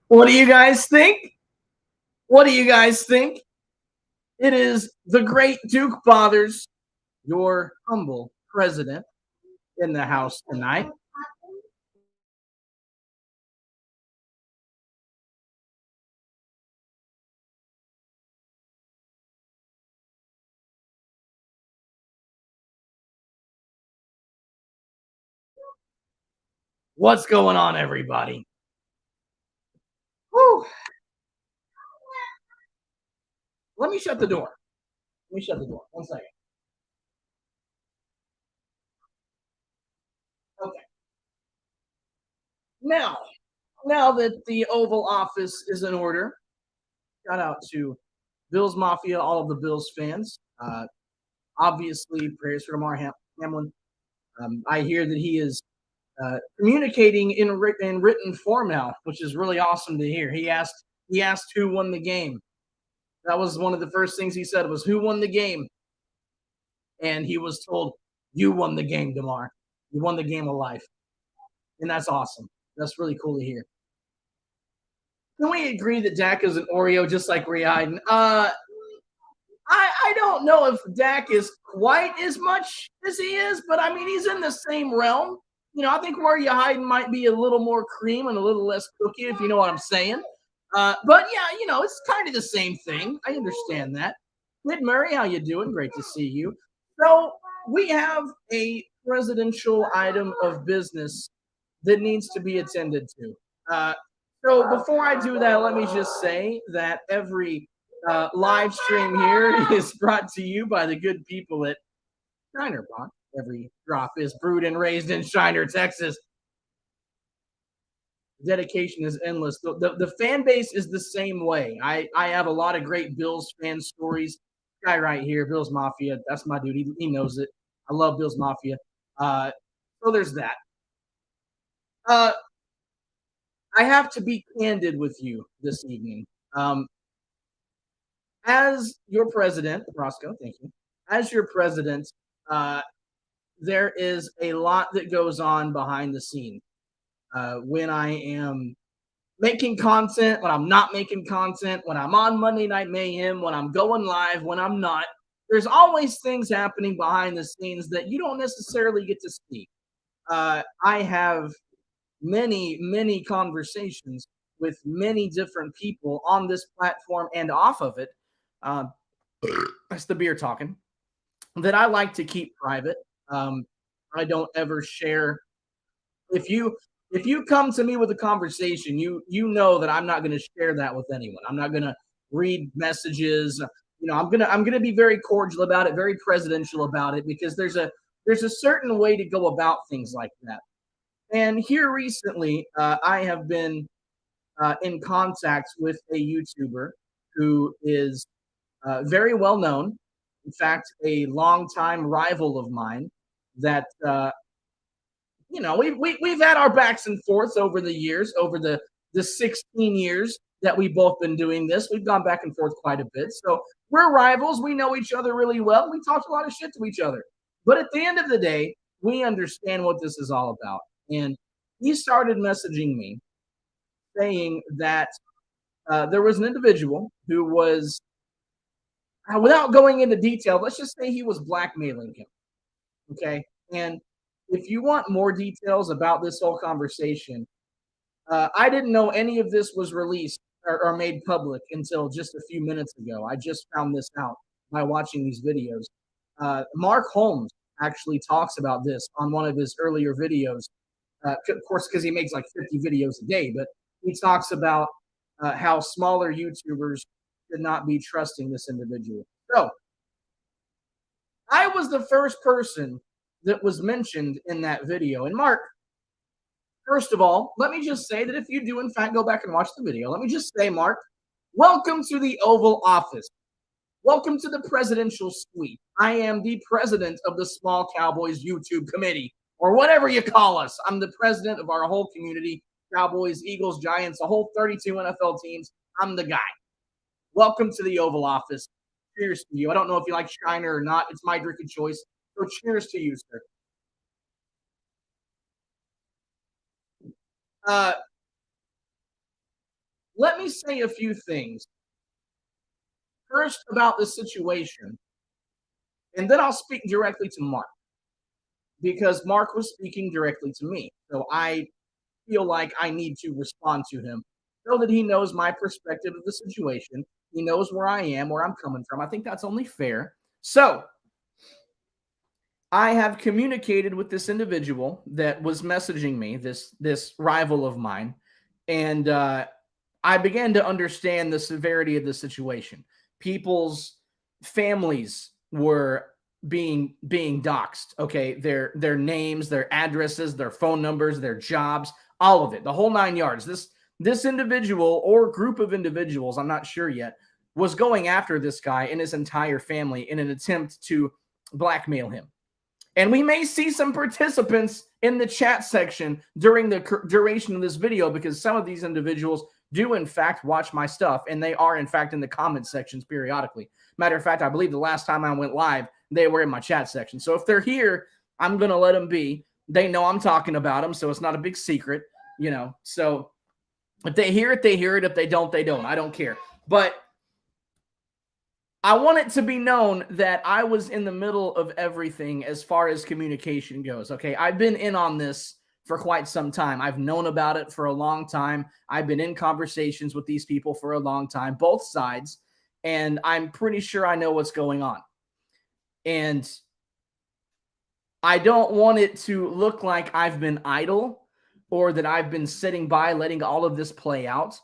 What do you guys think? What do you guys think? It is the great Duke Fathers, your humble president, in the house tonight. What's going on, everybody? Whew. Let me shut the door. Let me shut the door. 1 second. Okay. Now, now that the Oval Office is in order, shout out to Bills Mafia, all of the Bills fans. Obviously, prayers for Damar Hamlin. I hear that he is communicating in written form now, which is really awesome to hear. He asked who won the game. That was one of the first things he said was who won the game, and he was told you won the game, Damar. You won the game of life, and that's awesome. That's really cool to hear. Can we agree that Dak is an Oreo just like Reiden? I don't know if Dak is quite as much as he is, but I mean he's in the same realm. I think where you hiding might be a little more cream and a little less cookie, if you know what I'm saying. But yeah, it's kind of the same thing. I understand that. Kid Murray, how you doing? Great to see you. So we have a presidential item of business that needs to be attended to. So before I do that, let me just say that every live stream here is brought to you by the good people at Shiner Pot. Every drop is brewed and raised in Shiner, Texas. The dedication is endless. The fan base is the same way. I have a lot of great Bills fan stories. This guy right here, Bills Mafia. That's my dude. He knows it. I love Bills Mafia. So there's that. I have to be candid with you this evening. As your president, Roscoe, thank you. As your president, there is a lot that goes on behind the scenes. When I am making content, when I'm not making content, when I'm on Monday Night Mayhem, when I'm going live, when I'm not, there's always things happening behind the scenes that you don't necessarily get to see. I have many conversations with many different people on this platform and off of it. That's the beer talking that I like to keep private. I don't ever share. If you come to me with a conversation, you know that I'm not going to share that with anyone. I'm not going to read messages. I'm gonna be very cordial about it, very presidential about it, because there's a certain way to go about things like that. And here recently, I have been in contact with a YouTuber who is very well known. In fact, a longtime rival of mine that we've had our backs and forths over the years, over the 16 years that we've both been doing this. We've gone back and forth quite a bit. So we're rivals. We know each other really well. We talk a lot of shit to each other. But at the end of the day, we understand what this is all about. And he started messaging me saying that there was an individual who was, without going into detail, let's just say he was blackmailing him. Okay. And if you want more details about this whole conversation, I didn't know any of this was released are made public until just a few minutes ago. I just found this out by watching these videos. Mark Holmes actually talks about this on one of his earlier videos. Of course, because he makes like 50 videos a day, but he talks about how smaller YouTubers should not be trusting this individual. So I was the first person that was mentioned in that video. And Mark, first of all, let me just say that if you do, in fact, go back and watch the video, let me just say, Mark, welcome to the Oval Office. Welcome to the presidential suite. I am the president of the Small Cowboys YouTube committee, or whatever you call us. I'm the president of our whole community, Cowboys, Eagles, Giants, the whole 32 NFL teams. I'm the guy. Welcome to the Oval Office. Cheers to you. I don't know if you like Shiner or not. It's my drink of choice. So cheers to you, sir. Uh, let me say a few things. First, about the situation, and then I'll speak directly to Mark because Mark was speaking directly to me. So I feel like I need to respond to him so that he knows my perspective of the situation. He knows where I am, where I'm coming from. I think that's only fair. So I have communicated with this individual that was messaging me, this rival of mine, and I began to understand the severity of the situation. People's families were being doxxed. Okay, their names, their addresses, their phone numbers, their jobs, all of it, the whole nine yards. This individual or group of individuals, I'm not sure yet, was going after this guy and his entire family in an attempt to blackmail him. And we may see some participants in the chat section during the duration of this video because some of these individuals do, in fact, watch my stuff. And they are, in fact, in the comment sections periodically. Matter of fact, I believe the last time I went live, they were in my chat section. So if they're here, I'm going to let them be. They know I'm talking about them, so it's not a big secret, you know. So if they hear it, they hear it. If they don't, they don't. I don't care. But I want it to be known that I was in the middle of everything as far as communication goes. Okay, I've been in on this for quite some time. I've known about it for a long time. I've been in conversations with these people for a long time, both sides, and I'm pretty sure I know what's going on. And I don't want it to look like I've been idle or that I've been sitting by letting all of this play out.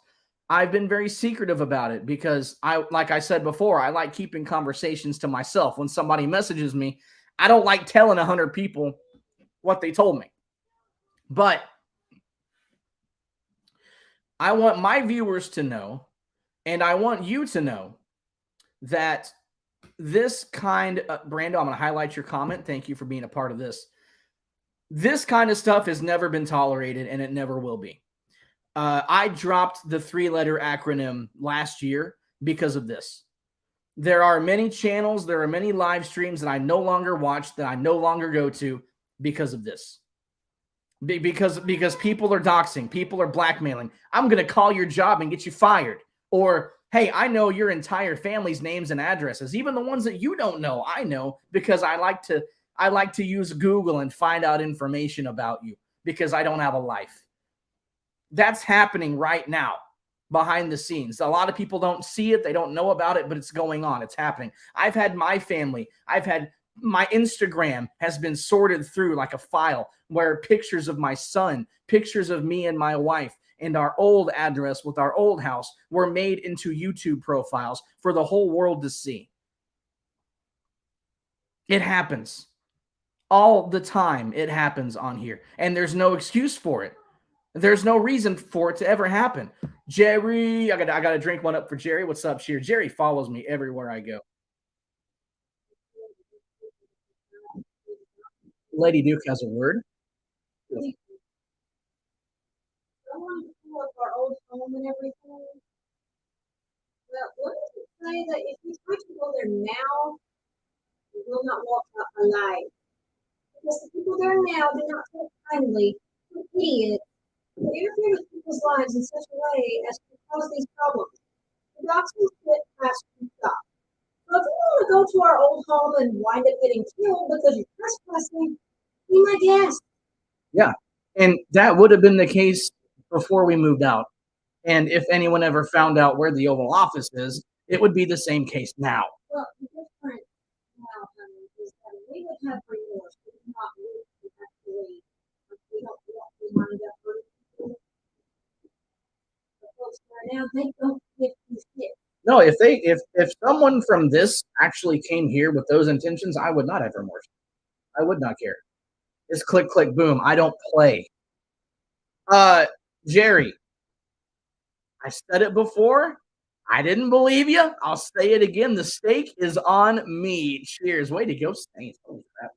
I've been very secretive about it because like I said before, I like keeping conversations to myself. When somebody messages me, I don't like telling 100 people what they told me. But I want my viewers to know, and I want you to know that this kind of, Brando, I'm going to highlight your comment. Thank you for being a part of this. This kind of stuff has never been tolerated, and it never will be. I dropped the 3-letter acronym last year because of this. There are many channels, there are many live streams that I no longer watch, that I no longer go to because of this. Because people are doxing, people are blackmailing. I'm going to call your job and get you fired. Or, hey, I know your entire family's names and addresses, even the ones that you don't know. I know because I like to use Google and find out information about you because I don't have a life. That's happening right now behind the scenes. A lot of people don't see it. They don't know about it, but it's going on. It's happening. I've had my family. I've had my Instagram has been sorted through like a file where pictures of my son, pictures of me and my wife, and our old address with our old house were made into YouTube profiles for the whole world to see. It happens all the time. It happens on here, and there's no excuse for it. There's no reason for it to ever happen. Jerry, I got to drink one up for Jerry. What's up, Cheer? Jerry follows me everywhere I go. Lady Duke has a word. Our old home and everything. Well, what does it say that if you try to go there now, you will not walk out alive? Because the people there now do not take kindly to idiots who interfere with people's lives in such a way as to cause these problems. The doctrines get past to stop. So if you want to go to our old home and wind up getting killed because you're trespassing, be my guest. Yeah, and that would have been the case before we moved out. And if anyone ever found out where the Oval Office is, it would be the same case now. Well, the difference now, honey, is that we would have remorse, we do not wish to actually, we don't want to wind up hurting people. But folks right now, they don't give two shit. No, if someone from this actually came here with those intentions, I would not have remorse. I would not care. It's click, click, boom. I don't play. Jerry, I said it before. I didn't believe you. I'll say it again. The steak is on me. Cheers. Way to go, Saints. Holy crap.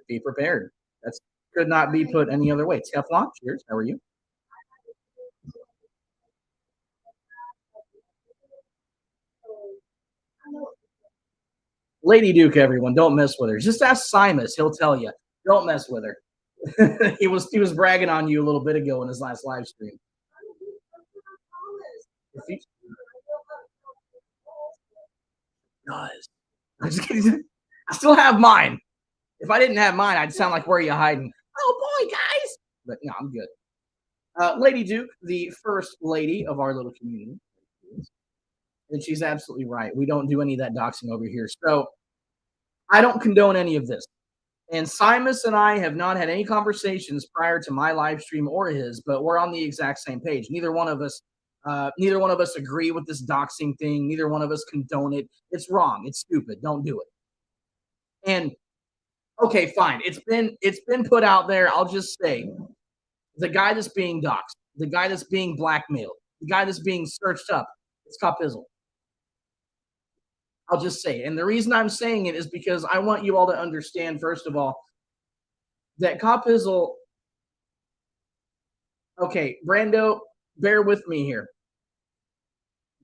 Be prepared. That's could not be put any other way. Teflon, cheers. How are you? Lady Duke, everyone, don't mess with her. Just ask Simus; he'll tell you. Don't mess with her. he was bragging on you a little bit ago in his last live stream. If he does, I'm just kidding. I still have mine. If I didn't have mine, I'd sound like, "Where are you hiding?" Oh boy, guys! But no, I'm good. Lady Duke, the first lady of our little community, and she's absolutely right. We don't do any of that doxing over here. So I don't condone any of this. And Simus and I have not had any conversations prior to my live stream or his, but we're on the exact same page. Neither one of us agree with this doxing thing. Neither one of us condone it. It's wrong. It's stupid. Don't do it. And okay, fine. It's been put out there. I'll just say the guy that's being doxxed, the guy that's being blackmailed, the guy that's being searched up, it's Copizzle. I'll just say it. And the reason I'm saying it is because I want you all to understand, first of all, that Copizzle. Okay, Brando, bear with me here.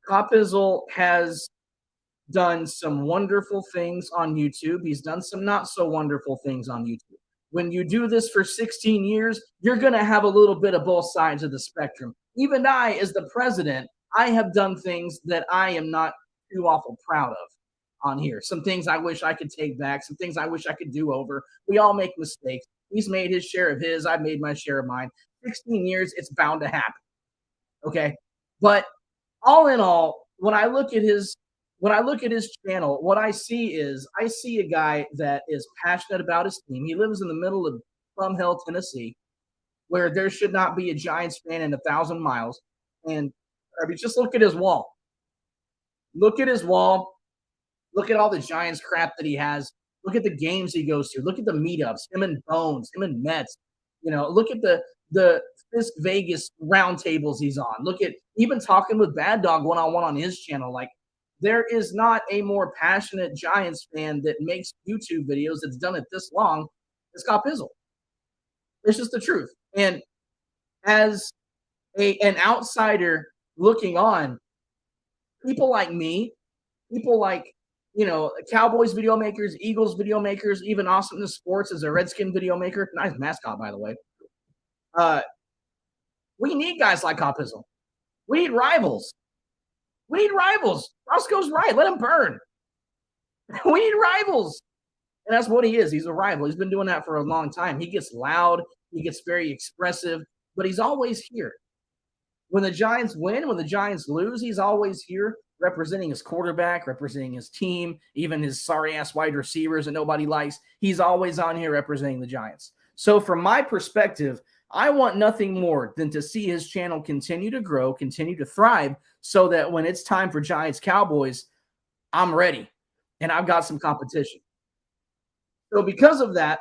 Copizzle has done some wonderful things on YouTube. He's done some not so wonderful things on YouTube. When you do this for 16 years, you're going to have a little bit of both sides of the spectrum. Even I, as the president, I have done things that I am not too awful proud of on here. Some things I wish I could take back, some things I wish I could do over. We all make mistakes. He's made his share of his, I've made my share of mine. 16 years, it's bound to happen. Okay? But all in all, when I look at his channel, what I see a guy that is passionate about his team. He lives in the middle of Plum Hill, Tennessee, where there should not be a Giants fan in 1,000 miles. And I mean, just look at his wall. Look at his wall. Look at all the Giants crap that he has. Look at the games he goes to. Look at the meetups. Him and Bones. Him and Mets. Look at the Fisk Vegas roundtables he's on. Look at even talking with Bad Dog one-on-one on his channel. Like, there is not a more passionate Giants fan that makes YouTube videos that's done it this long as Scott Pizzle. It's just the truth. And as an outsider looking on, people like me, people like, Cowboys video makers, Eagles video makers, even Awesomeness Sports as a Redskin video maker. Nice mascot, by the way. We need guys like Copizzle. We need rivals. We need rivals. Roscoe's right. Let him burn. We need rivals. And that's what he is. He's a rival. He's been doing that for a long time. He gets loud. He gets very expressive, but he's always here. When the Giants win, when the Giants lose, he's always here representing his quarterback, representing his team, even his sorry-ass wide receivers that nobody likes. He's always on here representing the Giants. So from my perspective, I want nothing more than to see his channel continue to grow, continue to thrive, so that when it's time for Giants Cowboys, I'm ready and I've got some competition. So because of that,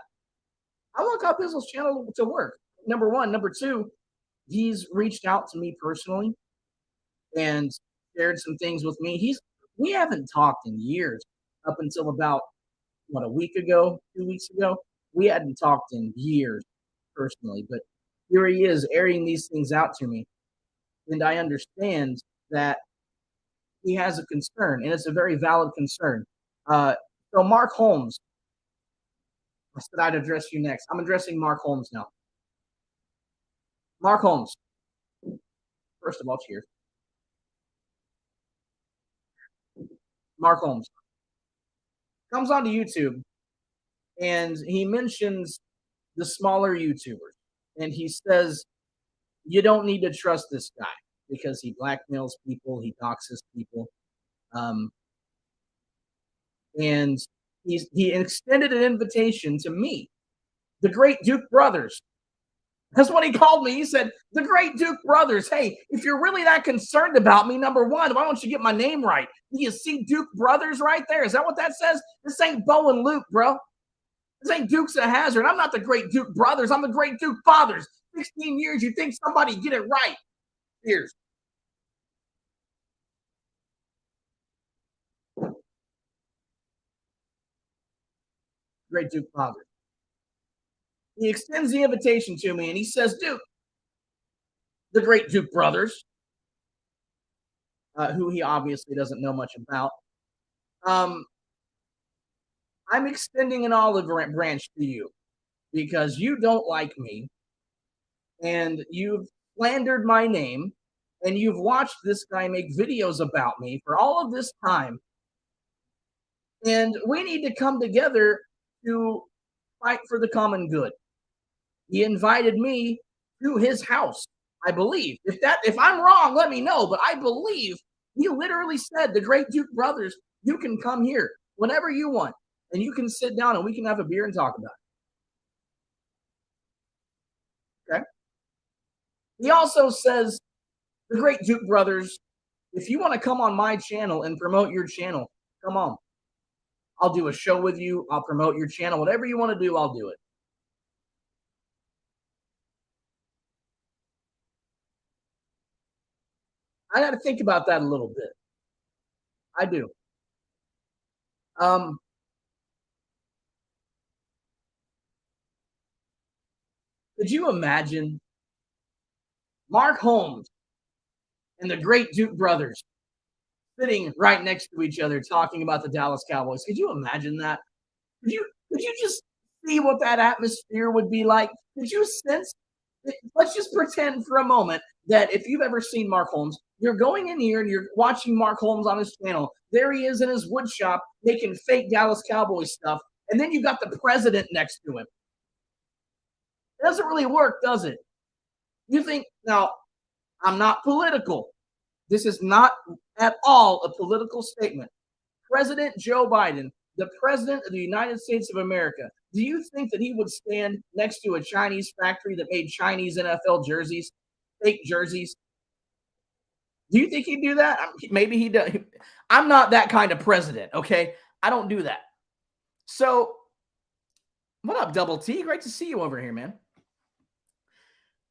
I want Copizzle's channel to work. Number one. Number two, he's reached out to me personally and shared some things with me. We haven't talked in years up until about a week ago, 2 weeks ago. We hadn't talked in years personally, but here he is airing these things out to me. And I understand that he has a concern, and it's a very valid concern. So Mark Holmes, I said I'd address you next. I'm addressing Mark Holmes now. Mark Holmes, first of all, cheers. Mark Holmes, comes onto YouTube and he mentions the smaller YouTubers. And he says, you don't need to trust this guy because he blackmails people, he doxes people. Um, and he extended an invitation to me, the great Duke Brothers. That's what he called me. He said, the great Duke Brothers. Hey, if you're really that concerned about me, number one, why don't you get my name right? Do you see Duke Brothers right there? Is that what that says? This ain't Bo and Luke, bro. This ain't Dukes of Hazzard. I'm not the great Duke Brothers. I'm the great Duke Fathers. 16 years, you think somebody get it right. Here's great Duke Fathers. He extends the invitation to me and he says, Duke, the great Duke Brothers, who he obviously doesn't know much about, um, I'm extending an olive branch to you because you don't like me and you've slandered my name and you've watched this guy make videos about me for all of this time. And we need to come together to fight for the common good. He invited me to his house, I believe. If I'm wrong, let me know. But I believe he literally said, the great Duke Brothers, you can come here whenever you want. And you can sit down and we can have a beer and talk about it. Okay. He also says, the great Duke Brothers, if you want to come on my channel and promote your channel, come on. I'll do a show with you. I'll promote your channel. Whatever you want to do, I'll do it. I got to think about that a little bit. I do. Um, could you imagine Mark Holmes and the great Duke Brothers sitting right next to each other talking about the Dallas Cowboys? Could you imagine that? Could you just see what that atmosphere would be like? Could you sense? Let's just pretend for a moment that if you've ever seen Mark Holmes, you're going in here and you're watching Mark Holmes on his channel. There he is in his wood shop making fake Dallas Cowboys stuff, and then you got the president next to him. It doesn't really work, does it? You think now? I'm not political. This is not at all a political statement. President Joe Biden, the president of the United States of America, do you think that he would stand next to a Chinese factory that made Chinese NFL jerseys, fake jerseys? Do you think he'd do that? Maybe he does. I'm not that kind of president, okay? I don't do that. So, what up, Double T? Great to see you over here, man.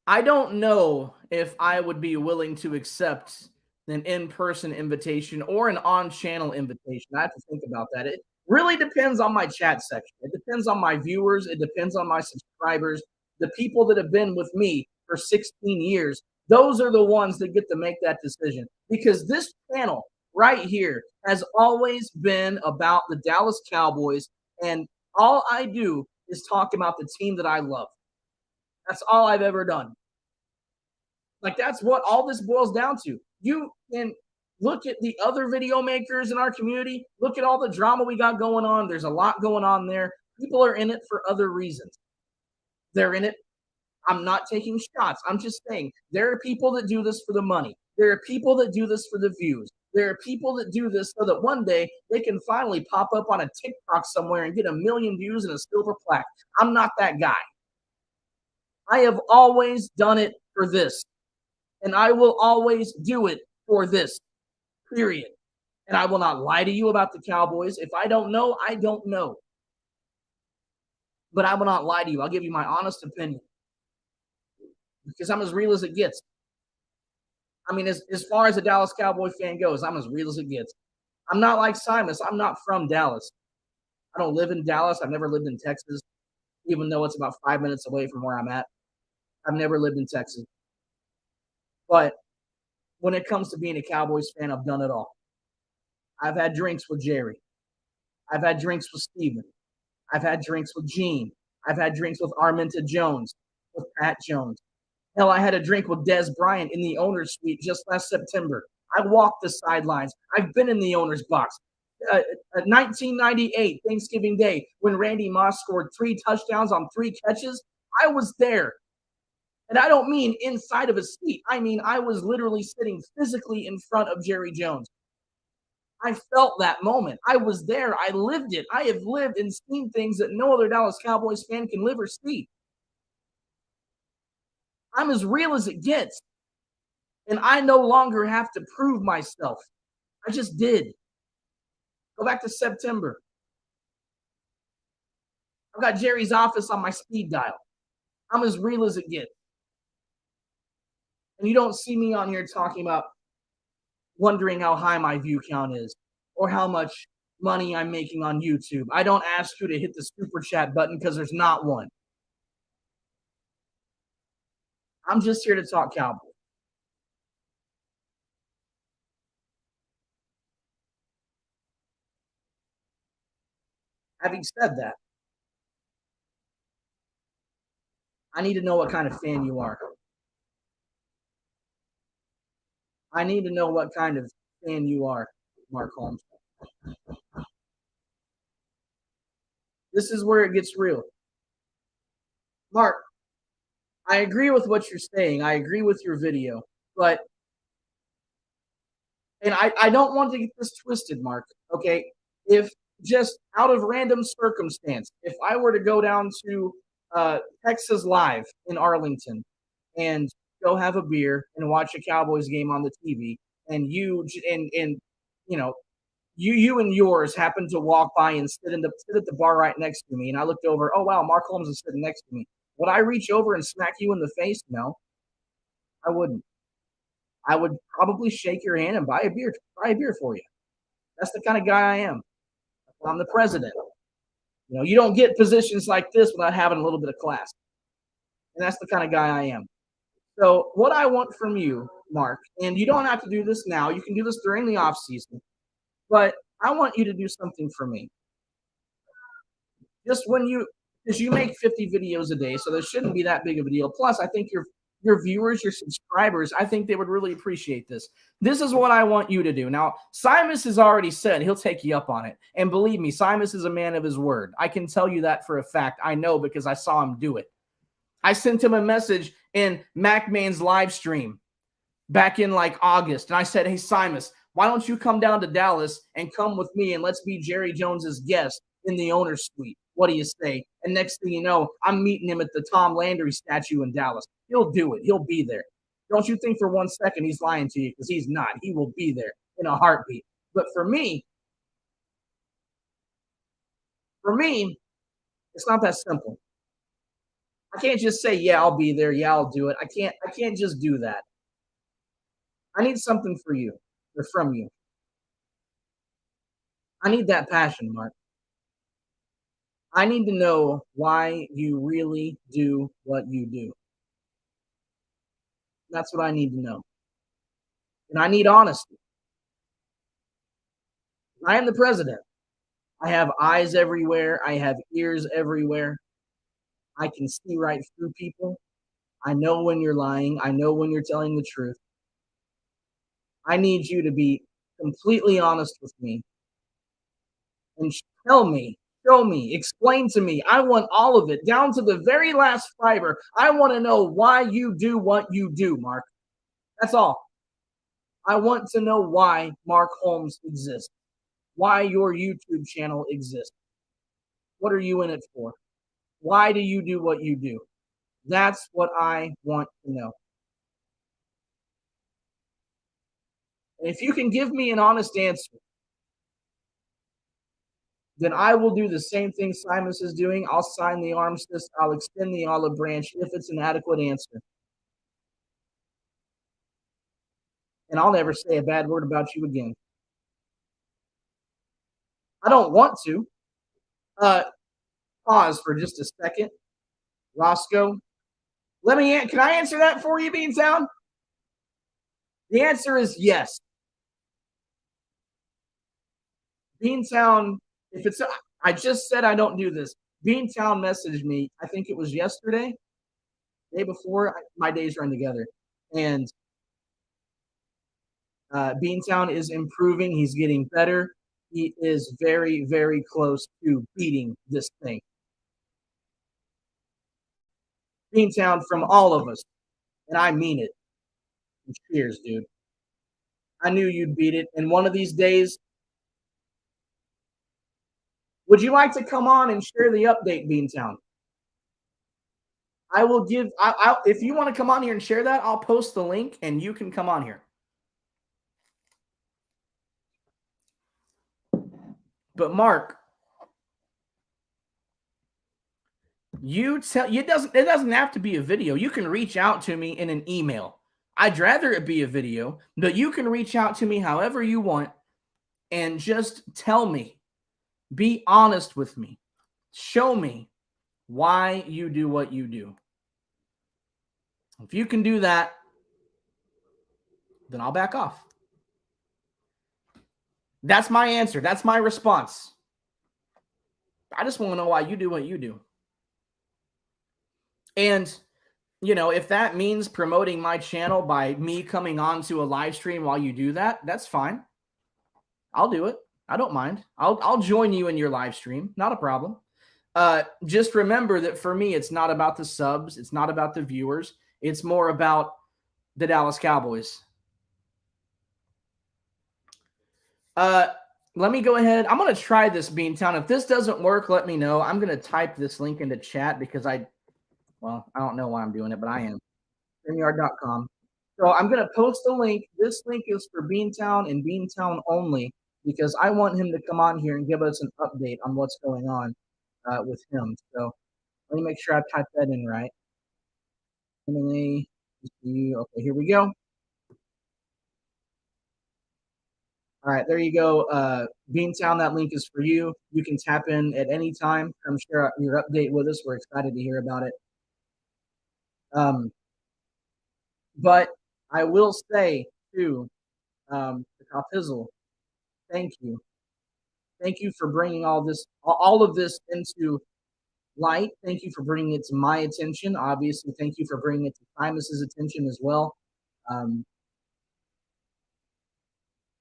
I don't know if I would be willing to accept an in-person invitation or an on-channel invitation. I have to think about that. It really depends on my chat section. It depends on my viewers. It depends on my subscribers. The people that have been with me for 16 years, those are the ones that get to make that decision. Because this channel right here has always been about the Dallas Cowboys, and all I do is talk about the team that I love. That's all I've ever done. Like, that's what all this boils down to. You can look at the other video makers in our community. Look at all the drama we got going on. There's a lot going on there. People are in it for other reasons. They're in it. I'm not taking shots. I'm just saying there are people that do this for the money. There are people that do this for the views. There are people that do this so that one day they can finally pop up on a TikTok somewhere and get 1 million views and a silver plaque. I'm not that guy. I have always done it for this. And I will always do it for this, period. And I will not lie to you about the Cowboys. If I don't know, I don't know. But I will not lie to you. I'll give you my honest opinion. Because I'm as real as it gets. I mean, as far as a Dallas Cowboy fan goes, I'm as real as it gets. I'm not like Simus. I'm not from Dallas. I don't live in Dallas. I've never lived in Texas, even though it's about 5 minutes away from where I'm at. I've never lived in Texas. But when it comes to being a Cowboys fan, I've done it all. I've had drinks with Jerry. I've had drinks with Steven. I've had drinks with Gene. I've had drinks with Arminta Jones, with Pat Jones. Hell, I had a drink with Des Bryant in the owner's suite just last September. I walked the sidelines. I've been in the owner's box. uh, 1998 Thanksgiving Day when Randy Moss scored 3 touchdowns on 3 catches. I was there. And I don't mean inside of a seat. I mean, I was literally sitting physically in front of Jerry Jones. I felt that moment. I was there. I lived it. I have lived and seen things that no other Dallas Cowboys fan can live or see. I'm as real as it gets. And I no longer have to prove myself. I just did. Go back to September. I've got Jerry's office on my speed dial. I'm as real as it gets. And you don't see me on here talking about wondering how high my view count is or how much money I'm making on YouTube. I don't ask you to hit the super chat button because there's not one. I'm just here to talk Cowboys. Having said that, I need to know what kind of fan you are. I need to know what kind of fan you are, Mark Holmes. This is where it gets real. Mark, I agree with what you're saying. I agree with your video, but and I don't want to get this twisted, Mark. Okay, if just out of random circumstance, if I were to go down to Texas Live in Arlington and go have a beer and watch a Cowboys game on the TV, and and you know you and yours happen to walk by and sit at the bar right next to me, and I looked over, oh wow, Mark Holmes is sitting next to me. Would I reach over and smack you in the face? No, I wouldn't. I would probably shake your hand and buy a beer for you. That's the kind of guy I am. I'm the president. You know, you don't get positions like this without having a little bit of class. And that's the kind of guy I am. So what I want from you, Mark, and you don't have to do this now. You can do this during the off season, but I want you to do something for me. Just when because you make 50 videos a day, so there shouldn't be that big of a deal. Plus, I think your viewers, your subscribers, I think they would really appreciate this. This is what I want you to do. Now, Simus has already said he'll take you up on it. And believe me, Simus is a man of his word. I can tell you that for a fact. I know because I saw him do it. I sent him a message in MacMan's live stream back in like August. And I said, hey, Simus, why don't you come down to Dallas and come with me and let's be Jerry Jones's guest in the owner's suite? What do you say? And next thing you know, I'm meeting him at the Tom Landry statue in Dallas. He'll do it. He'll be there. Don't you think for 1 second he's lying to you, because he's not. He will be there in a heartbeat. But for me, it's not that simple. I can't just say, yeah, I'll be there. Yeah, I'll do it. I can't just do that. I need something for you or from you. I need that passion, Mark. I need to know why you really do what you do. That's what I need to know. And I need honesty. I am the president. I have eyes everywhere. I have ears everywhere. I can see right through people. I know when you're lying. I know when you're telling the truth. I need you to be completely honest with me and tell me, show me, explain to me. I want all of it down to the very last fiber. I want to know why you do what you do, Mark. That's all. I want to know why Mark Holmes exists, why your YouTube channel exists. What are you in it for? Why do you do what you do? That's what I want to know. And if you can give me an honest answer, then I will do the same thing Simus is doing. I'll sign the armistice. I'll extend the olive branch if it's an adequate answer. And I'll never say a bad word about you again. I don't want to. Pause for just a second. Roscoe, can I answer that for you, Beantown? The answer is yes. Beantown, I just said I don't do this. Beantown messaged me, I think it was yesterday, day before. My days run together. And Beantown is improving. He's getting better. he is very, very close to beating this thing. Beantown, from all of us, and I mean it. Cheers, dude. I knew you'd beat it. And one of these days, would you like to come on and share the update, Beantown? I will give. If you want to come on here and share that, I'll post the link, and you can come on here. But Mark, it doesn't have to be a video. You can reach out to me in an email. I'd rather it be a video, but you can reach out to me however you want and just tell me. Be honest with me. Show me why you do what you do. If you can do that, then I'll back off. That's my answer. That's my response. I just want to know why you do what you do. And, you know, if that means promoting my channel by me coming on to a live stream while you do that, that's fine. I'll do it. I don't mind. I'll join you in your live stream. Not a problem. Just remember that for me, it's not about the subs. It's not about the viewers. It's more about the Dallas Cowboys. Let me go ahead. I'm going to try this, Beantown. If this doesn't work, let me know. I'm going to type this link into chat because I don't know why I'm doing it, but I am. StreamYard.com. So I'm going to post a link. This link is for Beantown and Beantown only because I want him to come on here and give us an update on what's going on with him. So let me make sure I type that in right. Okay, here we go. All right, there you go. Beantown, that link is for you. You can tap in at any time. Come share your update with us. We're excited to hear about it. But I will say, too, to Kapizzle, thank you. Thank you for bringing all of this into light. Thank you for bringing it to my attention. Obviously, thank you for bringing it to Primus's attention as well.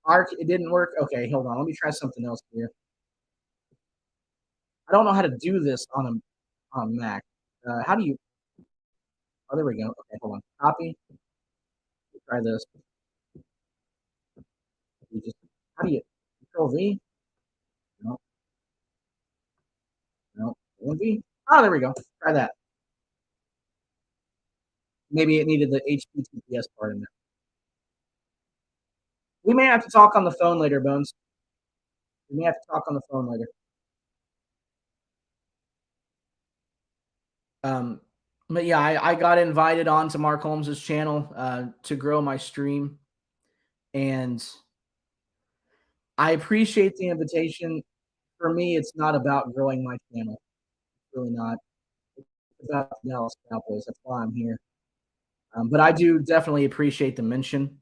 Arc, it didn't work. Okay, hold on. Let me try something else here. I don't know how to do this on a Mac. How do you? Oh, there we go. Okay, hold on. Copy. Try this. How do you? Control V. No. No. V. Oh, there we go. Try that. Maybe it needed the HTTPS part in there. We may have to talk on the phone later, Bones. We may have to talk on the phone later. But yeah, I got invited onto Mark Holmes' channel to grow my stream, and I appreciate the invitation. For me, it's not about growing my channel. It's really not. It's about the Dallas Cowboys. That's why I'm here. But I do definitely appreciate the mention.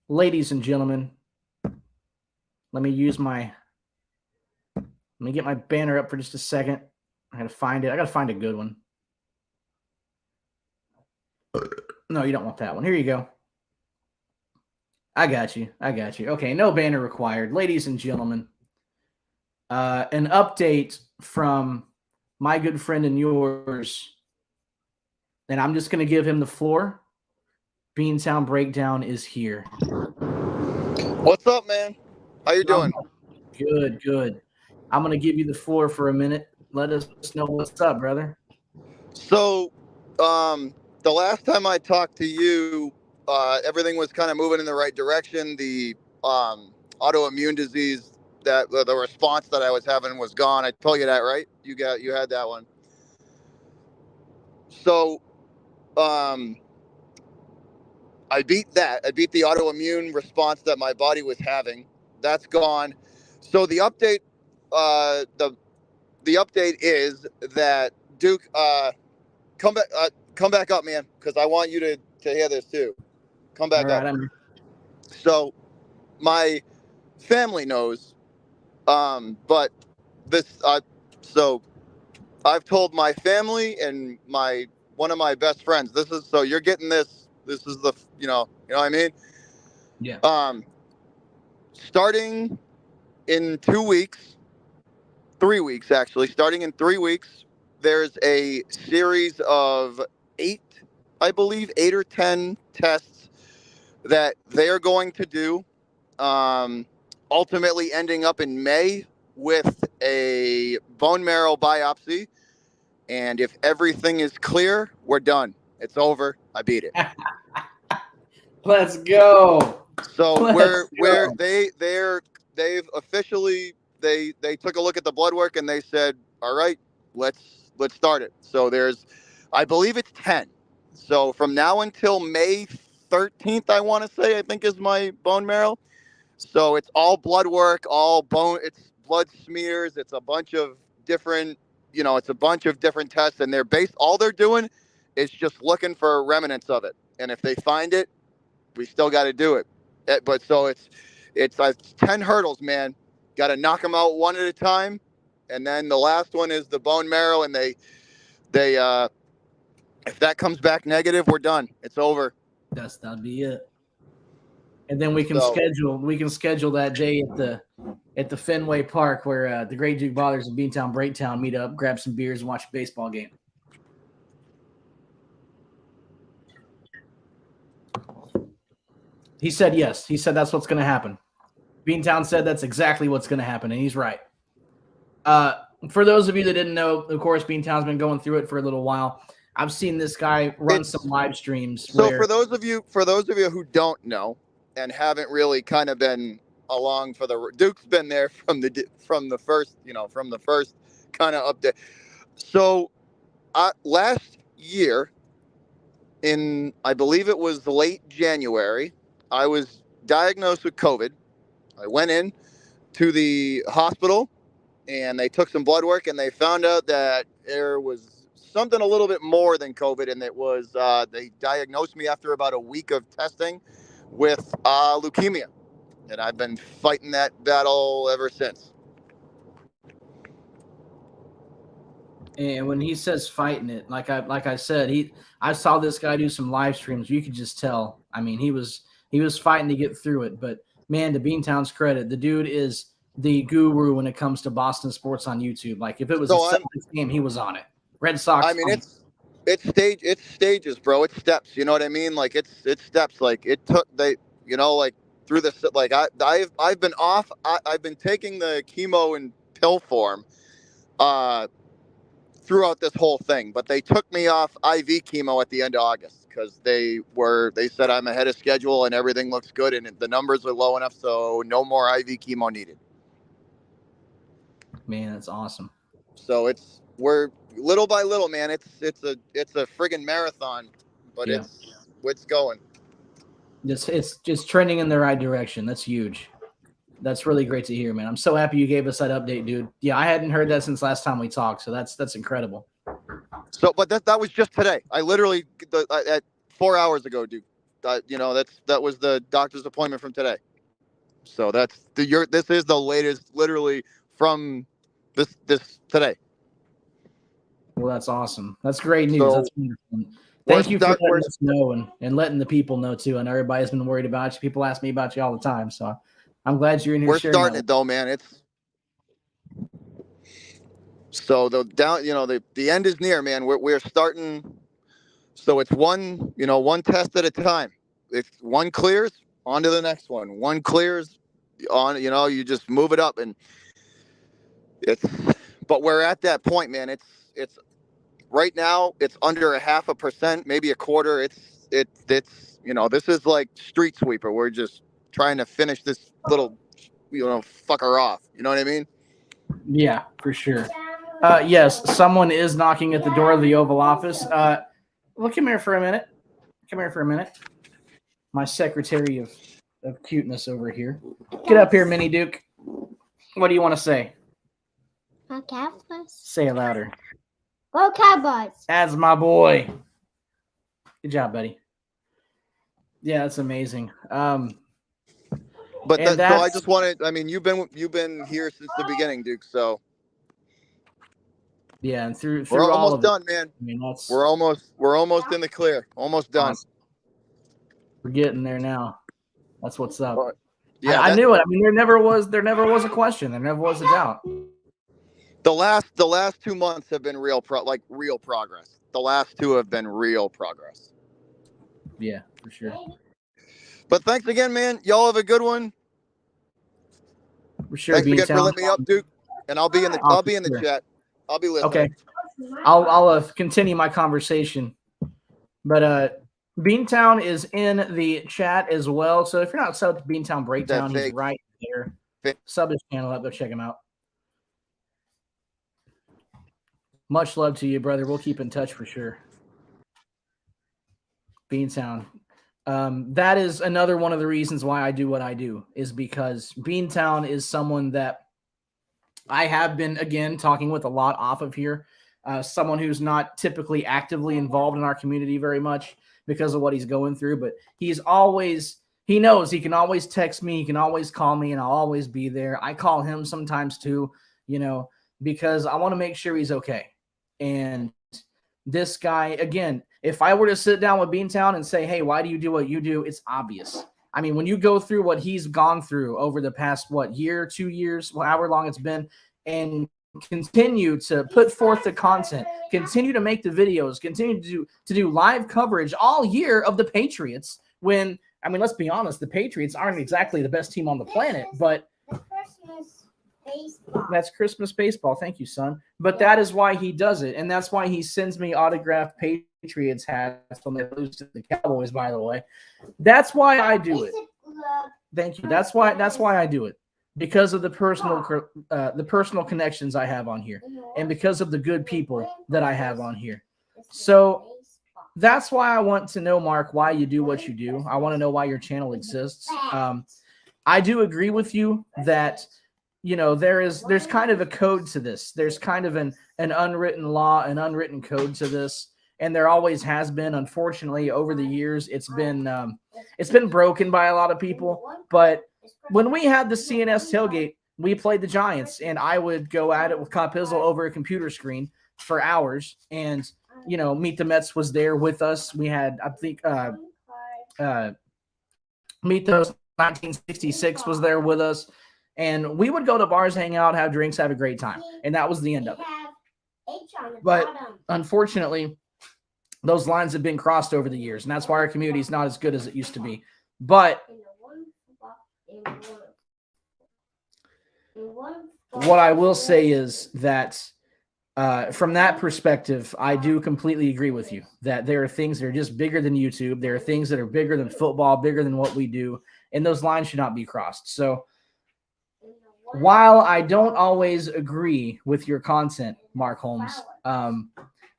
Ladies and gentlemen, let me get my banner up for just a second. I gotta find it. I gotta find a good one. No, you don't want that one. Here you go. I got you. Okay, no banner required. Ladies and gentlemen, an update from my good friend and yours, and I'm just going to give him the floor. Beantown Breakdown is here. What's up, man? How you doing? Good. I'm going to give you the floor for a minute. Let us know what's up, brother. So, the last time I talked to you, everything was kind of moving in the right direction. The autoimmune disease, that the response that I was having was gone. I told you that, right? You had that one. So, I beat that. I beat the autoimmune response that my body was having. That's gone. So the update, the update is that Duke, come back up, man, because I want you to hear this too. Come back up. So my family knows, but this, so I've told my family and one of my best friends. So you're getting this. This is the, you know what I mean? Yeah. starting in 2 weeks, 3 weeks actually, starting in 3 weeks, there's a series of 8, I believe, 8 or 10 tests that they're going to do, ultimately ending up in May with a bone marrow biopsy. And if everything is clear, we're done. It's over. I beat it. Let's go. So they've officially they took a look at the blood work and they said, all right, let's start it. So I believe it's 10. So from now until May 13th, I think is my bone marrow. So it's all blood work, all bone. It's blood smears. It's a bunch of different, it's a bunch of different tests, and all they're doing is just looking for remnants of it. And if they find it, we still got to do it. But so it's 10 hurdles, man. Got to knock them out one at a time. And then the last one is the bone marrow. And they if that comes back negative, we're done. It's over. That'll be it. And then we can schedule that day at the Fenway Park where the Great Duke Brothers and Beantown Breaktown meet up, grab some beers, and watch a baseball game. He said yes. He said that's what's going to happen. Beantown said that's exactly what's going to happen, and he's right. For those of you that didn't know, of course, Beantown's been going through it for a little while. I've seen this guy run some live streams. So for those of you who don't know and haven't really kind of been along for Duke's been there from the first kind of update. So last year, in I believe it was late January, I was diagnosed with COVID. I went in to the hospital and they took some blood work and they found out that there was something a little bit more than COVID. And it was, they diagnosed me after about a week of testing with leukemia. And I've been fighting that battle ever since. And when he says fighting it, like I said, I saw this guy do some live streams. You could just tell. I mean, he was fighting to get through it. But man, to Beantown's credit, the dude is the guru when it comes to Boston sports on YouTube. Like if it was a Celtics game, he was on it. Red Sox. I mean, it's stages, bro. It's steps. You know what I mean? Like it's steps. Like it took like through this. Like I've been off. I've been taking the chemo in pill form throughout this whole thing, but they took me off IV chemo at the end of August because they said I'm ahead of schedule and everything looks good and the numbers are low enough, so no more IV chemo needed. Man, that's awesome. So we're little by little, man. It's a friggin' marathon, but yeah. It's going. It's just trending in the right direction. That's huge. That's really great to hear, man. I'm so happy you gave us that update, dude. Yeah, I hadn't heard that since last time we talked, so that's incredible. So, but that was just today. I literally at 4 hours ago, dude. That was the doctor's appointment from today. So this is the latest, literally from this today. Well, that's awesome. That's great news. That's wonderful. Thank you for letting us know and letting the people know too. And everybody's been worried about you. People ask me about you all the time, so I'm glad you're in here. We're starting it though, man. So the end is near, man. We're starting. So it's one test at a time. If one clears, on to the next one. One clears, on. You just move it up, and but we're at that point, man. It's right now. It's under 0.5%, maybe 1/4. It's this is like street sweeper. We're just trying to finish this little, fucker off. You know what I mean? Yeah, for sure. Yes, someone is knocking at the door of the Oval Office. Well, come here for a minute. My secretary of cuteness over here. Get up here, Mini Duke. What do you want to say? Go Cowboys. Say it louder. Go Cowboys. That's my boy. Good job, buddy. Yeah, that's amazing. But so I just wanted. I mean, you've been here since the beginning, Duke. So yeah, and through we're all almost done, man. I mean, we're almost in the clear. Almost done. Awesome. We're getting there now. That's what's up. Yeah, I knew it. I mean, there never was a question. There never was a doubt. The last 2 months have been real progress. The last two have been real progress. Yeah, for sure. But thanks again, man. Y'all have a good one. For sure. Thanks again for letting me up, Duke. And I'll be in the Sure. chat. I'll be listening. Okay. I'll continue my conversation. But Beantown is in the chat as well. So if you're not subbed to Beantown Breakdown, he's right there. Sub his channel up. Go check him out. Much love to you, brother. We'll keep in touch for sure. Beantown. That is another one of the reasons why I do what I do, is because Beantown is someone that I have been, again, talking with a lot off of here. Someone who's not typically actively involved in our community very much because of what he's going through, but he knows he can always text me, he can always call me, and I'll always be there. I call him sometimes too, because I want to make sure he's okay. And this guy, again, if I were to sit down with Beantown and say, hey, why do you do what you do? It's obvious. I mean, when you go through what he's gone through over the past, year, 2 years, however long it's been, and continue to put forth the content, continue to make the videos, continue to do live coverage all year of the Patriots, when, I mean, let's be honest, the Patriots aren't exactly the best team on the planet, but that's Christmas baseball. Thank you, son. But that is why he does it, and that's why he sends me autographed Patriots hats when they lose to the Cowboys, by the way. That's why I do it. Thank you. That's why I do it. Because of the personal connections I have on here, and because of the good people that I have on here. So that's why I want to know, Mark, why you do what you do. I want to know why your channel exists. I do agree with you that, there's kind of a code to this. There's kind of an unwritten law, an unwritten code to this. And there always has been. Unfortunately, over the years, it's been broken by a lot of people. But when we had the CNS tailgate, we played the Giants, and I would go at it with Cop Pizzle over a computer screen for hours. And, Meet the Mets was there with us. We had, I think, Meet Those 1966 was there with us. And we would go to bars, hang out, have drinks, have a great time. And that was the end of it. But unfortunately, those lines have been crossed over the years, and that's why our community is not as good as it used to be. But what I will say is that from that perspective, I do completely agree with you that there are things that are just bigger than YouTube. There are things that are bigger than football, bigger than what we do, and those lines should not be crossed. So while I don't always agree with your content, Mark Holmes,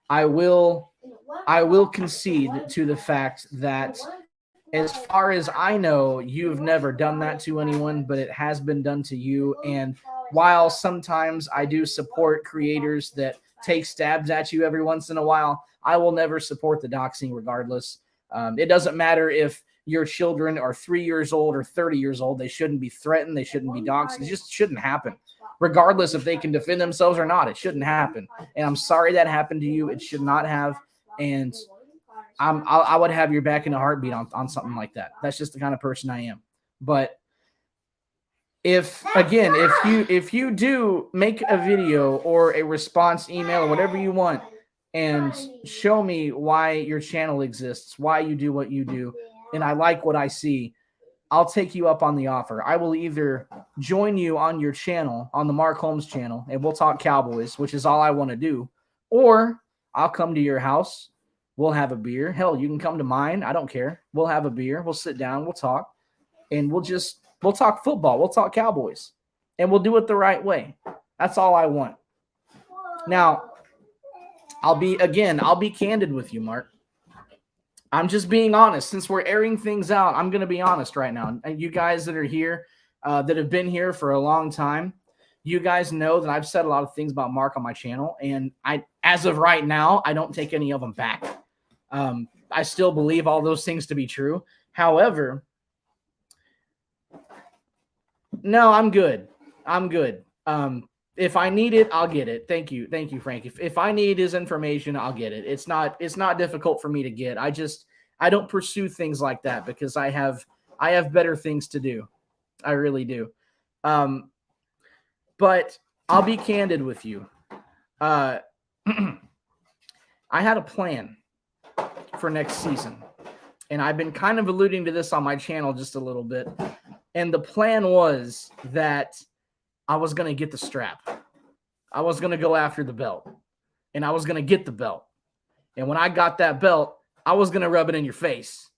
I will concede to the fact that, as far as I know, you've never done that to anyone, but it has been done to you. And while sometimes I do support creators that take stabs at you every once in a while, I will never support the doxing regardless. It doesn't matter if your children are 3 years old or 30 years old. They shouldn't be threatened. They shouldn't be doxed. It just shouldn't happen. Regardless if they can defend themselves or not, it shouldn't happen. And I'm sorry that happened to you. It should not have. And I would have your back in a heartbeat on something like that. That's just the kind of person I am. But if you do make a video or a response email or whatever you want and show me why your channel exists, why you do what you do, and I like what I see, I'll take you up on the offer. I will either join you on your channel, on the Mark Holmes channel, and we'll talk Cowboys, which is all I want to do, or I'll come to your house. We'll have a beer. Hell, you can come to mine. I don't care. We'll have a beer. We'll sit down. We'll talk. And we'll talk football. We'll talk Cowboys. And we'll do it the right way. That's all I want. Now, I'll be candid with you, Mark. I'm just being honest. Since we're airing things out, I'm going to be honest right now. And you guys that are here, that have been here for a long time, you guys know that I've said a lot of things about Mark on my channel. And as of right now, I don't take any of them back. I still believe all those things to be true. However, no, I'm good. If I need it, I'll get it. Thank you, Frank. If I need his information, I'll get it. It's not difficult for me to get. I don't pursue things like that because I have better things to do. I really do. But I'll be candid with you. I had a plan for next season, and I've been kind of alluding to this on my channel just a little bit. And the plan was that I was going to get the strap. I was going to go after the belt, and I was going to get the belt. And when I got that belt, I was going to rub it in your face.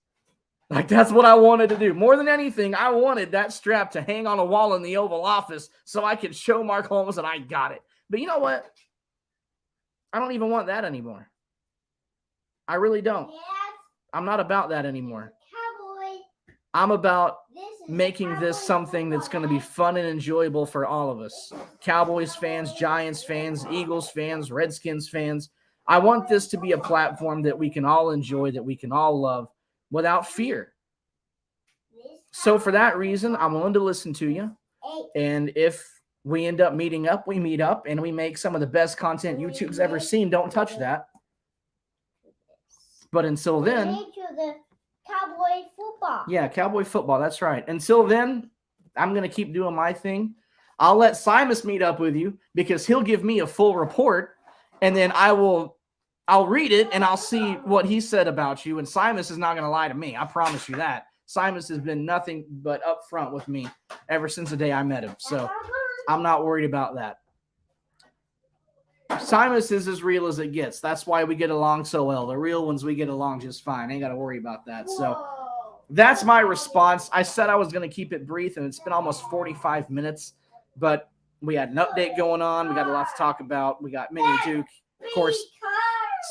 Like, that's what I wanted to do. More than anything, I wanted that strap to hang on a wall in the Oval Office so I could show Mark Holmes that I got it. But you know what? I don't even want that anymore. I really don't. I'm not about that anymore. I'm about making this something that's going to be fun and enjoyable for all of us. Cowboys fans, Giants fans, Eagles fans, Redskins fans. I want this to be a platform that we can all enjoy, that we can all love without fear. So for that reason, I'm willing to listen to you. And if we end up meeting up, we meet up, and we make some of the best content YouTube's ever seen. Don't touch that. But until then... Cowboy football. Yeah, cowboy football. That's right. Until then, I'm going to keep doing my thing. I'll let Simus meet up with you because he'll give me a full report, and then I'll read it, and I'll see what he said about you. And Simus is not going to lie to me. I promise you that. Simus has been nothing but upfront with me ever since the day I met him. So I'm not worried about that. Simus is as real as it gets. That's why we get along so well. The real ones, we get along just fine. Ain't got to worry about that. So that's my response. I said I was going to keep it brief, and it's been almost 45 minutes. But we had an update going on. We got a lot to talk about. We got Mini Duke, of course,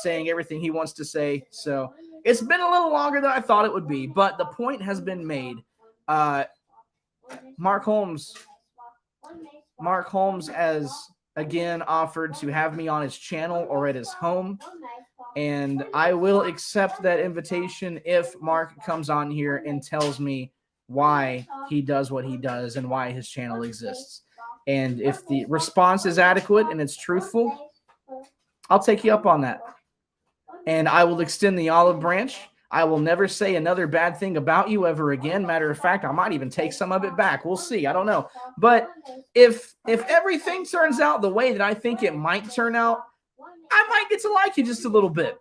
saying everything he wants to say. So it's been a little longer than I thought it would be. But the point has been made. Mark Holmes as... again, offered to have me on his channel or at his home, and I will accept that invitation if Mark comes on here and tells me why he does what he does and why his channel exists. And if the response is adequate and it's truthful, I'll take you up on that. And I will extend the olive branch. I will never say another bad thing about you ever again. Matter of fact, I might even take some of it back. We'll see. I don't know. But if everything turns out the way that I think it might turn out, I might get to like you just a little bit.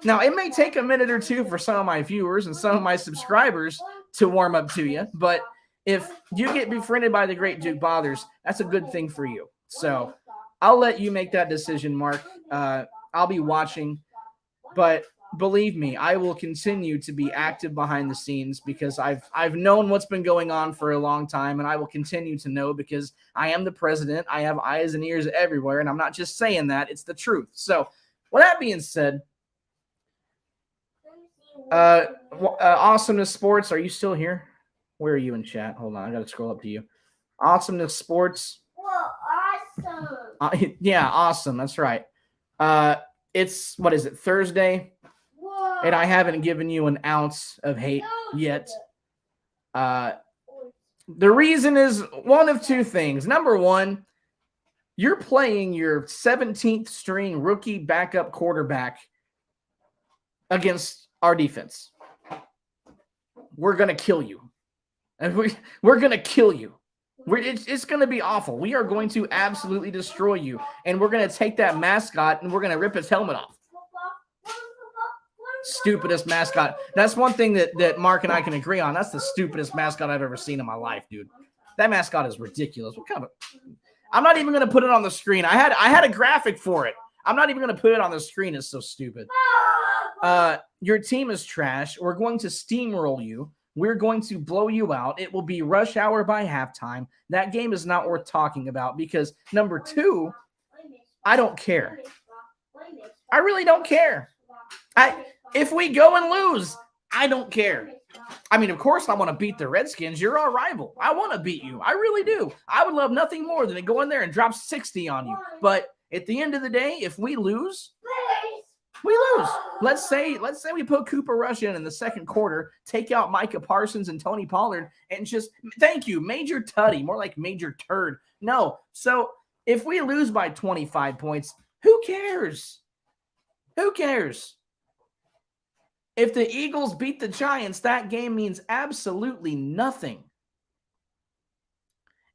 Now, it may take a minute or two for some of my viewers and some of my subscribers to warm up to you. But if you get befriended by the great Duke Bothers, that's a good thing for you. So I'll let you make that decision, Mark. I'll be watching. But believe me, I will continue to be active behind the scenes because I've known what's been going on for a long time, and I will continue to know because I am the president. I have eyes and ears everywhere, and I'm not just saying that. It's the truth. So with that being said, Awesomeness Sports, are you still here? Where are you in chat? Hold on, I got to scroll up to you. Awesomeness Sports. Whoa, awesome. Yeah, awesome. That's right. It's, what is it, Thursday? And I haven't given you an ounce of hate yet. The reason is one of two things. Number one, you're playing your 17th string rookie backup quarterback against our defense. We're going to kill you. And we're going to kill you. It's going to be awful. We are going to absolutely destroy you. And we're going to take that mascot and we're going to rip his helmet off. Stupidest mascot. That's one thing that Mark and I can agree on. That's the stupidest mascot I've ever seen in my life, dude. That mascot is ridiculous. What kind of I'm not even going to put it on the screen. I had a graphic for it. I'm not even going to put it on the screen. It's so stupid. Your team is trash. We're going to steamroll you. We're going to blow you out. It will be rush hour by halftime. That game is not worth talking about because, number two, I don't care. I really don't care. If we go and lose, I don't care. I mean, of course, I want to beat the Redskins. You're our rival. I want to beat you. I really do. I would love nothing more than to go in there and drop 60 on you. But at the end of the day, if we lose, we lose. Let's say we put Cooper Rush in the second quarter, take out Micah Parsons and Tony Pollard, and just, thank you, Major Tutty, more like Major Turd. No. So if we lose by 25 points, who cares? Who cares? If the Eagles beat the Giants, that game means absolutely nothing.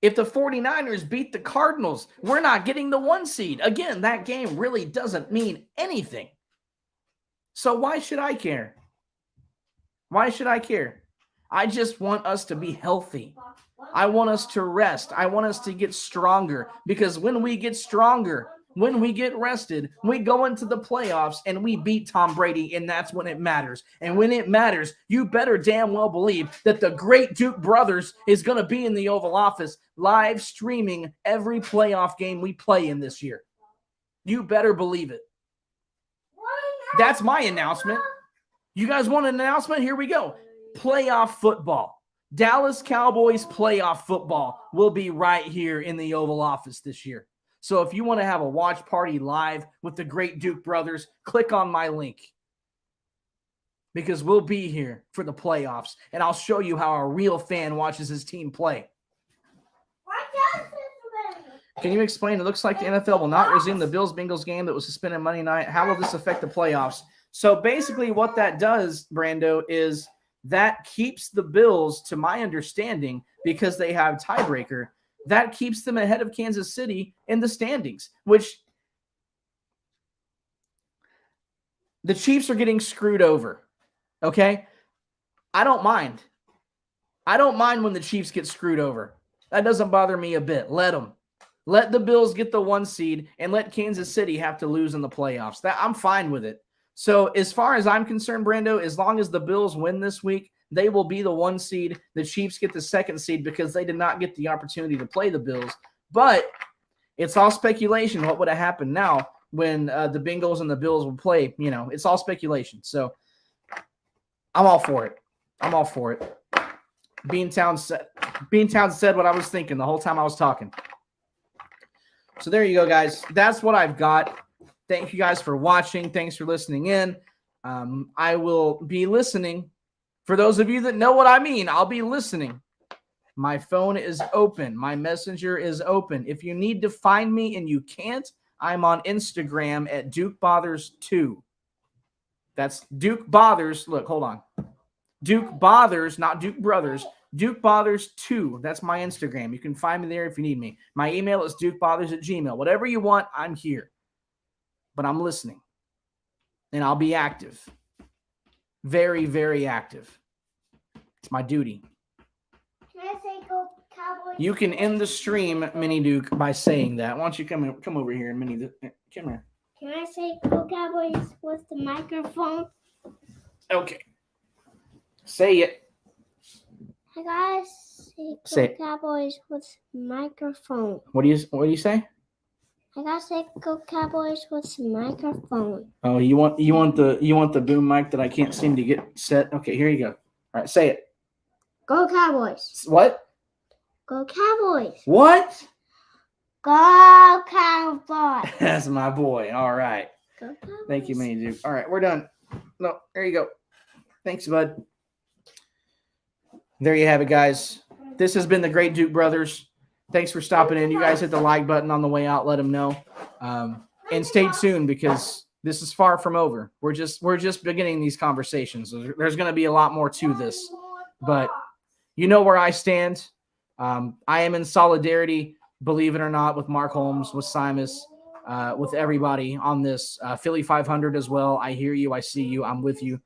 If the 49ers beat the Cardinals, we're not getting the 1 seed. Again, that game really doesn't mean anything. So why should I care? Why should I care? I just want us to be healthy. I want us to rest. I want us to get stronger, because when we get stronger, when we get rested, we go into the playoffs and we beat Tom Brady, and that's when it matters. And when it matters, you better damn well believe that the great Duke Brothers is going to be in the Oval Office live streaming every playoff game we play in this year. You better believe it. That's my announcement. You guys want an announcement? Here we go. Playoff football. Dallas Cowboys playoff football will be right here in the Oval Office this year. So if you want to have a watch party live with the great Duke Brothers, click on my link, because we'll be here for the playoffs, and I'll show you how a real fan watches his team play. Can you explain? It looks like the NFL will not resume the Bills-Bengals game that was suspended Monday night. How will this affect the playoffs? So basically what that does, Brando, is that keeps the Bills, to my understanding, because they have tiebreaker, that keeps them ahead of Kansas City in the standings, which the Chiefs are getting screwed over, okay? I don't mind. I don't mind when the Chiefs get screwed over. That doesn't bother me a bit. Let them. Let the Bills get the 1 seed and let Kansas City have to lose in the playoffs. I'm fine with it. So as far as I'm concerned, Brando, as long as the Bills win this week, they will be the 1 seed. The Chiefs get the 2nd seed because they did not get the opportunity to play the Bills. But it's all speculation. What would have happened now when the Bengals and the Bills would play? You know, it's all speculation. So I'm all for it. I'm all for it. Beantown said what I was thinking the whole time I was talking. So there you go, guys. That's what I've got. Thank you guys for watching. Thanks for listening in. I will be listening. For those of you that know what I mean, I'll be listening. My phone is open. My messenger is open. If you need to find me and you can't, I'm on Instagram at Duke Bothers 2. That's Duke Bothers. Look, hold on. Duke Bothers, not Duke Brothers. Duke Bothers 2. That's my Instagram. You can find me there if you need me. My email is dukebothers@gmail.com. Whatever you want, I'm here. But I'm listening. And I'll be active. Very, very active. It's my duty. Can I say go Cowboys? You can end the stream, Mini Duke, by saying that. Why don't you come over here, Mini Duke? Come here. Can I say go Cowboys with the microphone? Okay. Say it. I gotta say go Cowboys with microphone. What do you say? I gotta say go Cowboys with microphone. Oh, you want the boom mic that I can't seem to get set? Okay, here you go. All right, say it. Go Cowboys. What? Go Cowboys. What? Go Cowboys. That's my boy. All right. Go Cowboys. Thank you, Mini Duke. All right, we're done. No, there you go. Thanks, bud. There you have it, guys. This has been the Great Duke Brothers. Thanks for stopping in. You guys hit the like button on the way out. Let them know. And stay tuned, because this is far from over. We're just beginning these conversations. There's going to be a lot more to this. But you know where I stand. I am in solidarity, believe it or not, with Mark Holmes, with Simus, with everybody on this. Philly 500 as well. I hear you. I see you. I'm with you.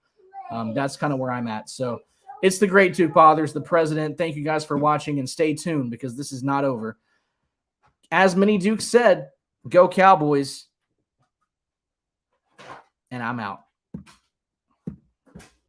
That's kind of where I'm at. So it's the Great Duke Fathers, the president. Thank you guys for watching, and stay tuned, because this is not over. As Mini Duke said, go Cowboys. And I'm out.